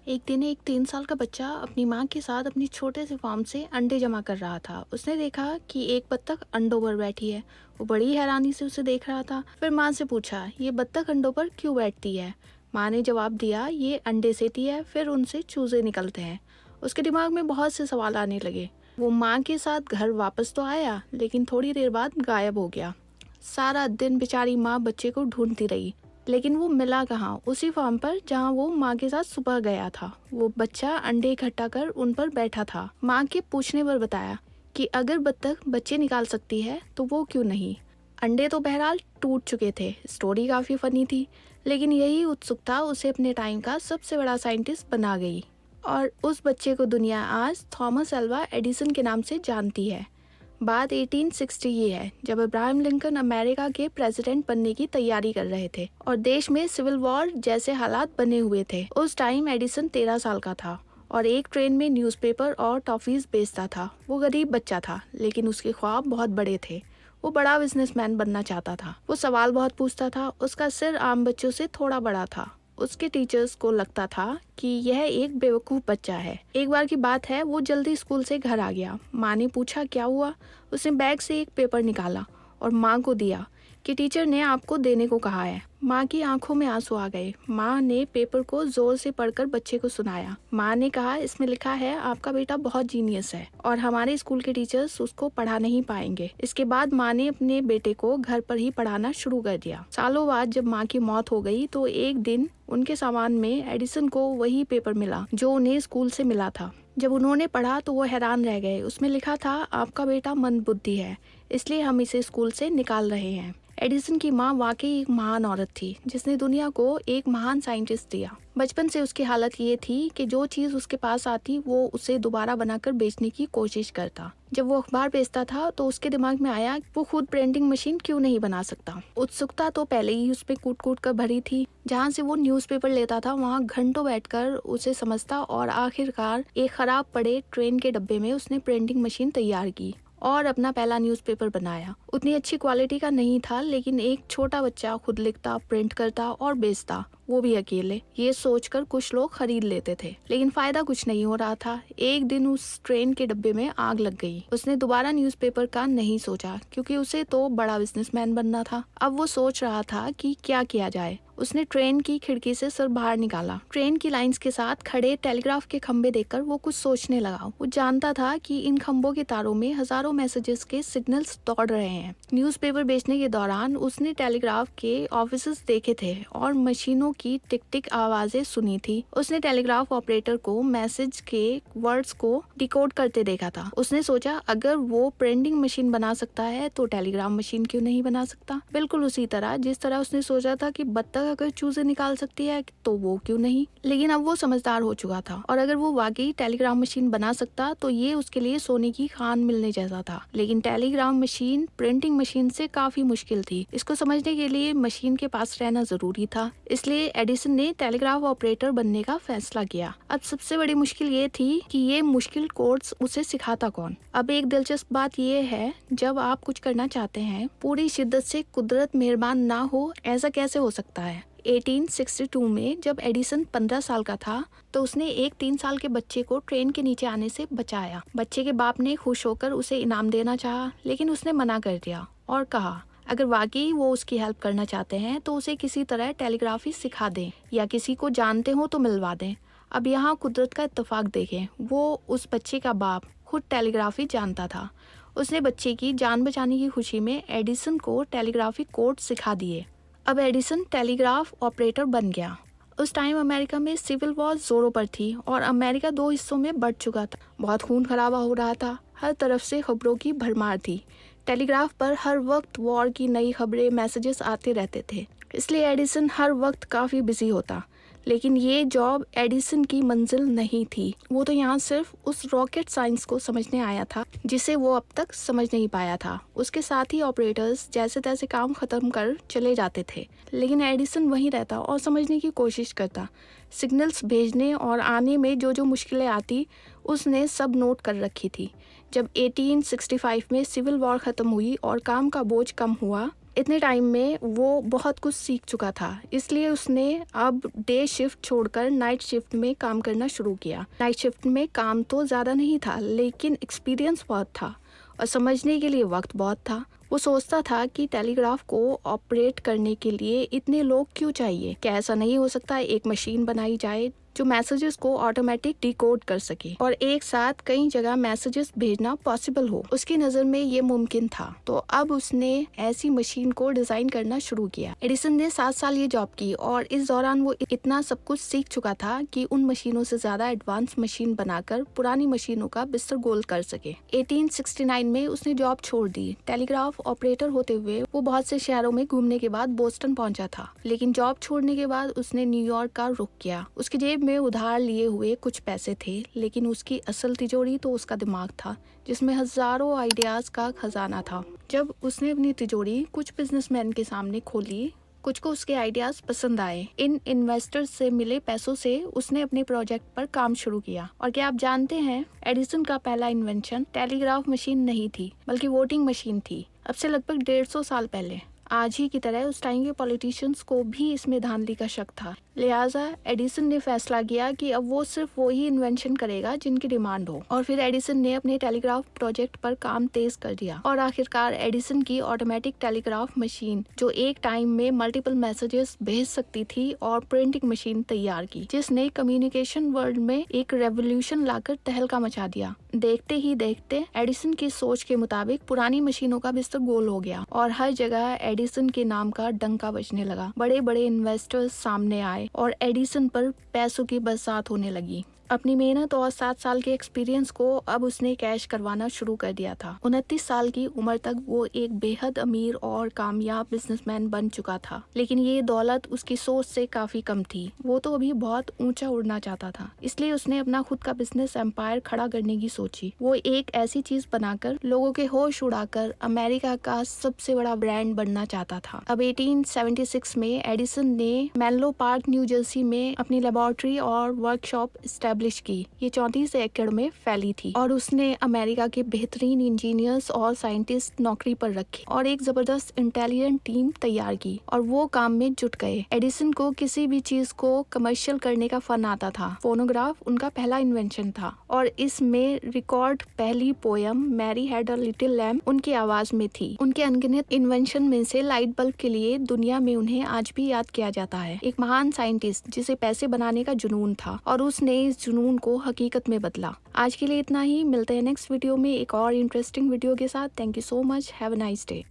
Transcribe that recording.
एक दिन एक 3 साल का बच्चा अपनी माँ के साथ अपनी छोटे से फार्म से अंडे जमा कर रहा था। उसने देखा कि एक बत्तख अंडों पर बैठी है। वो बड़ी हैरानी से उसे देख रहा था। फिर माँ से पूछा, ये बत्तख अंडों पर क्यों बैठती है? माँ ने जवाब दिया, ये अंडे सेती है, फिर उनसे चूजे निकलते हैं। उसके दिमाग में बहुत से सवाल आने लगे। वो माँ के साथ घर वापस तो आया, लेकिन थोड़ी देर बाद गायब हो गया। सारा दिन बेचारी माँ बच्चे को ढूंढती रही, लेकिन वो मिला कहाँ। उसी फार्म पर जहाँ वो माँ के साथ सुबह गया था। वो बच्चा अंडे इकट्ठा कर उन पर बैठा था। माँ के पूछने पर बताया कि अगर बत्तख बच्चे निकाल सकती है तो वो क्यों नहीं। अंडे तो बहरहाल टूट चुके थे। स्टोरी काफी फनी थी, लेकिन यही उत्सुकता उसे अपने टाइम का सबसे बड़ा साइंटिस्ट बना गई। और उस बच्चे को दुनिया आज थॉमस अल्वा एडिसन के नाम से जानती है। बात 1860 की है, जब अब्राहम लिंकन अमेरिका के प्रेसिडेंट बनने की तैयारी कर रहे थे और देश में सिविल वॉर जैसे हालात बने हुए थे। उस टाइम एडिसन 13 साल का था और एक ट्रेन में न्यूज़पेपर और टॉफीज बेचता था। वो गरीब बच्चा था, लेकिन उसके ख्वाब बहुत बड़े थे। वो बड़ा बिजनेसमैन बनना चाहता था। वो सवाल बहुत पूछता था। उसका सिर आम बच्चों से थोड़ा बड़ा था। उसके टीचर्स को लगता था कि यह एक बेवकूफ बच्चा है। एक बार की बात है, वो जल्दी स्कूल से घर आ गया। माँ ने पूछा क्या हुआ। उसने बैग से एक पेपर निकाला और माँ को दिया कि टीचर ने आपको देने को कहा है। माँ की आंखों में आंसू आ गए। माँ ने पेपर को जोर से पढ़कर बच्चे को सुनाया। माँ ने कहा, इसमें लिखा है आपका बेटा बहुत जीनियस है और हमारे स्कूल के टीचर्स उसको पढ़ा नहीं पाएंगे। इसके बाद माँ ने अपने बेटे को घर पर ही पढ़ाना शुरू कर दिया। सालों बाद जब माँ की मौत हो गई तो एक दिन उनके सामान में एडिसन को वही पेपर मिला जो उन्हें स्कूल से मिला था। जब उन्होंने पढ़ा तो वो हैरान रह गए। उसमें लिखा था, आपका बेटा मंदबुद्धि है, इसलिए हम इसे स्कूल से निकाल रहे हैं। एडिसन की माँ वाकई एक महान औरत थी, जिसने दुनिया को एक महान साइंटिस्ट दिया। बचपन से उसकी हालत ये थी कि जो चीज उसके पास आती वो उसे दोबारा बनाकर बेचने की कोशिश करता। जब वो अखबार बेचता था तो उसके दिमाग में आया वो खुद प्रिंटिंग मशीन क्यों नहीं बना सकता। उत्सुकता तो पहले ही उस पे कूट कूट कर भरी थी। जहाँ से वो न्यूज़पेपर लेता था वहाँ घंटों बैठकर उसे समझता और आखिरकार एक खराब पड़े ट्रेन के डब्बे में उसने प्रिंटिंग मशीन तैयार की और अपना पहला न्यूज़पेपर बनाया। उतनी अच्छी क्वालिटी का नहीं था, लेकिन एक छोटा बच्चा खुद लिखता, प्रिंट करता और बेचता, वो भी अकेले। ये सोचकर कुछ लोग खरीद लेते थे, लेकिन फायदा कुछ नहीं हो रहा था। एक दिन उस ट्रेन के डब्बे में आग लग गई। उसने दोबारा न्यूज़पेपर का नहीं सोचा, क्योंकि उसे तो बड़ा बिजनेसमैन बनना था। अब वो सोच रहा था कि क्या किया जाए। उसने ट्रेन की खिड़की से सर बाहर निकाला। ट्रेन की लाइंस के साथ खड़े टेलीग्राफ के खंभे देखकर वो कुछ सोचने लगा। वो जानता था कि इन खंभों के तारों में हजारों मैसेजेस के सिग्नल्स दौड़ रहे हैं। न्यूज़पेपर बेचने के दौरान उसने टेलीग्राफ के ऑफिसेस देखे थे और मशीनों की टिक टिक आवाजें सुनी थी। उसने टेलीग्राफ ऑपरेटर को मैसेज के वर्ड्स को डिकोड करते देखा था। उसने सोचा, अगर वो प्रिंटिंग मशीन बना सकता है तो टेलीग्राम मशीन क्यों नहीं बना सकता। बिल्कुल उसी तरह जिस तरह उसने सोचा था कि बत्तख अगर चूजे निकाल सकती है तो वो क्यों नहीं। लेकिन अब वो समझदार हो चुका था और अगर वो वाकई टेलीग्राम मशीन बना सकता तो ये उसके लिए सोने की खान मिलने जैसा था। लेकिन टेलीग्राम मशीन प्रिंटिंग मशीन से काफी मुश्किल थी। इसको समझने के लिए मशीन के पास रहना जरूरी था। इसलिए एडिसन ने टेलीग्राफ ऑपरेटर बनने का फैसला किया। अब सबसे बड़ी मुश्किल ये थी कि ये मुश्किल कोड्स उसे सिखाता कौन। अब एक दिलचस्प बात ये है, जब आप कुछ करना चाहते हैं पूरी शिद्दत से कुदरत मेहरबान ना हो, ऐसा कैसे हो सकता है। 1862 में जब एडिसन 15 साल का था तो उसने एक 3 साल के बच्चे को ट्रेन के नीचे आने से बचाया। बच्चे के बाप ने खुश होकर उसे इनाम देना चाहा, लेकिन उसने मना कर दिया और कहा अगर वाकई वो उसकी हेल्प करना चाहते हैं तो उसे किसी तरह टेलीग्राफी सिखा दें या किसी को जानते हो तो मिलवा दें। अब यहाँ कुदरत का इत्तेफाक देखें, वो उस बच्चे का बाप खुद टेलीग्राफी जानता था। उसने बच्चे की जान बचाने की खुशी में एडिसन को टेलीग्राफी कोड सिखा दिए। अब एडिसन टेलीग्राफ ऑपरेटर बन गया। उस टाइम अमेरिका में सिविल वॉर जोरों पर थी और अमेरिका 2 हिस्सों में बढ़ चुका था। बहुत खून खराबा हो रहा था। हर तरफ से खबरों की भरमार थी। टेलीग्राफ पर हर वक्त वॉर की नई खबरें, मैसेजेस आते रहते थे। इसलिए एडिसन हर वक्त काफी बिजी होता। लेकिन ये जॉब एडिसन की मंजिल नहीं थी। वो तो यहाँ सिर्फ उस रॉकेट साइंस को समझने आया था जिसे वो अब तक समझ नहीं पाया था। उसके साथ ही ऑपरेटर्स जैसे तैसे काम खत्म कर चले जाते थे, लेकिन एडिसन वहीं रहता और समझने की कोशिश करता। सिग्नल्स भेजने और आने में जो जो मुश्किलें आती उसने सब नोट कर रखी थी। जब 1865 में सिविल वॉर खत्म हुई और काम का बोझ कम हुआ इतने टाइम में वो बहुत कुछ सीख चुका था, इसलिए उसने अब डे शिफ्ट छोड़कर नाइट शिफ्ट में काम करना शुरू किया। नाइट शिफ्ट में काम तो ज़्यादा नहीं था, लेकिन एक्सपीरियंस बहुत था और समझने के लिए वक्त बहुत था। वो सोचता था कि टेलीग्राफ को ऑपरेट करने के लिए इतने लोग क्यों चाहिए? क्या ऐसा नहीं हो सकता एक मशीन बनाई जाए जो मैसेजेस को ऑटोमेटिक डिकोड कर सके और एक साथ कई जगह मैसेजेस भेजना पॉसिबल हो? उसकी नज़र में ये मुमकिन था, तो अब उसने ऐसी मशीन को डिज़ाइन करना शुरू किया। एडिसन ने 7 साल ये जॉब की और इस दौरान वो इतना सब कुछ सीख चुका था कि उन मशीनों से ज़्यादा एडवांस मशीन बनाकर पुरानी मशीनों का बिस्तर गोल कर सके। 1869 में उसने जॉब छोड़ दी। टेलीग्राफ ऑपरेटर होते हुए वो बहुत से शहरों में घूमने के बाद बोस्टन पहुंचा था, लेकिन जॉब छोड़ने के बाद उसने न्यूयॉर्क का रुख किया। उसकी जेब में उधार लिए हुए कुछ पैसे थे, लेकिन उसकी असल तिजोरी तो उसका दिमाग था, जिसमें हजारों आइडियाज का खजाना था। जब उसने अपनी तिजोरी कुछ बिजनेसमैन के सामने खोली, कुछ को उसके आइडियाज पसंद आए। इन इन्वेस्टर्स से मिले पैसों से उसने अपने प्रोजेक्ट पर काम शुरू किया। और क्या आप जानते हैं, एडिसन का पहला इन्वेंशन टेलीग्राफ मशीन नहीं थी, बल्कि वोटिंग मशीन थी। अब से लगभग 150 साल पहले। आज ही की तरह उस टाइम के पॉलिटिशियंस को भी इसमें धांधली का शक था, लिहाजा एडिसन ने फैसला किया कि अब वो सिर्फ वही इन्वेंशन करेगा जिनकी डिमांड हो। और फिर एडिसन ने अपने टेलीग्राफ प्रोजेक्ट पर काम तेज कर दिया और आखिरकार एडिसन की ऑटोमेटिक टेलीग्राफ मशीन, जो एक टाइम में मल्टीपल मैसेजेस भेज सकती थी, और प्रिंटिंग मशीन तैयार की, जिसने कम्युनिकेशन वर्ल्ड में एक रेवोल्यूशन लाकर तहलका मचा दिया। देखते ही देखते एडिसन की सोच के मुताबिक पुरानी मशीनों का बिस्तर गोल हो गया और हर जगह एडिसन के नाम का डंका बजने लगा। बड़े बड़े इन्वेस्टर्स सामने आए और एडिसन पर पैसों की बरसात होने लगी। अपनी मेहनत और 7 साल के एक्सपीरियंस को अब उसने कैश करवाना शुरू कर दिया था। 29 साल की उम्र तक वो एक बेहद अमीर और कामयाब बिजनेसमैन बन चुका था, लेकिन ये दौलत उसकी सोच से काफी कम थी। वो तो अभी बहुत ऊंचा उड़ना चाहता था, इसलिए उसने अपना खुद का बिजनेस एम्पायर खड़ा करने की सोची। वो एक ऐसी चीज बनाकर लोगों के होश उड़ाकर अमेरिका का सबसे बड़ा ब्रांड बनना चाहता था। अब 1876 में एडिसन ने मेनलो पार्क, न्यू जर्सी में अपनी लेबोरेटरी और वर्कशॉप की। ये 34 एकड़ में फैली थी और उसने अमेरिका के बेहतरीन इंजीनियर्स और साइंटिस्ट नौकरी पर रखे और एक जबरदस्त इंटेलिजेंट टीम तैयार की, और वो काम में जुट गए। एडिसन को किसी भी चीज को कमर्शियल करने का फन आता था। फोनोग्राफ उनका पहला इन्वेंशन था और इसमें रिकॉर्ड पहली poem Mary had a little lamb उनकी आवाज में थी। उनके अनगिनत इन्वेंशन में से लाइट बल्ब के लिए दुनिया में उन्हें आज भी याद किया जाता है। एक महान साइंटिस्ट जिसे पैसे बनाने का जुनून था और उसने इस जुनून को हकीकत में बदला। आज के लिए इतना ही। मिलते हैं नेक्स्ट वीडियो में एक और इंटरेस्टिंग वीडियो के साथ। Thank you so much. Have a nice day.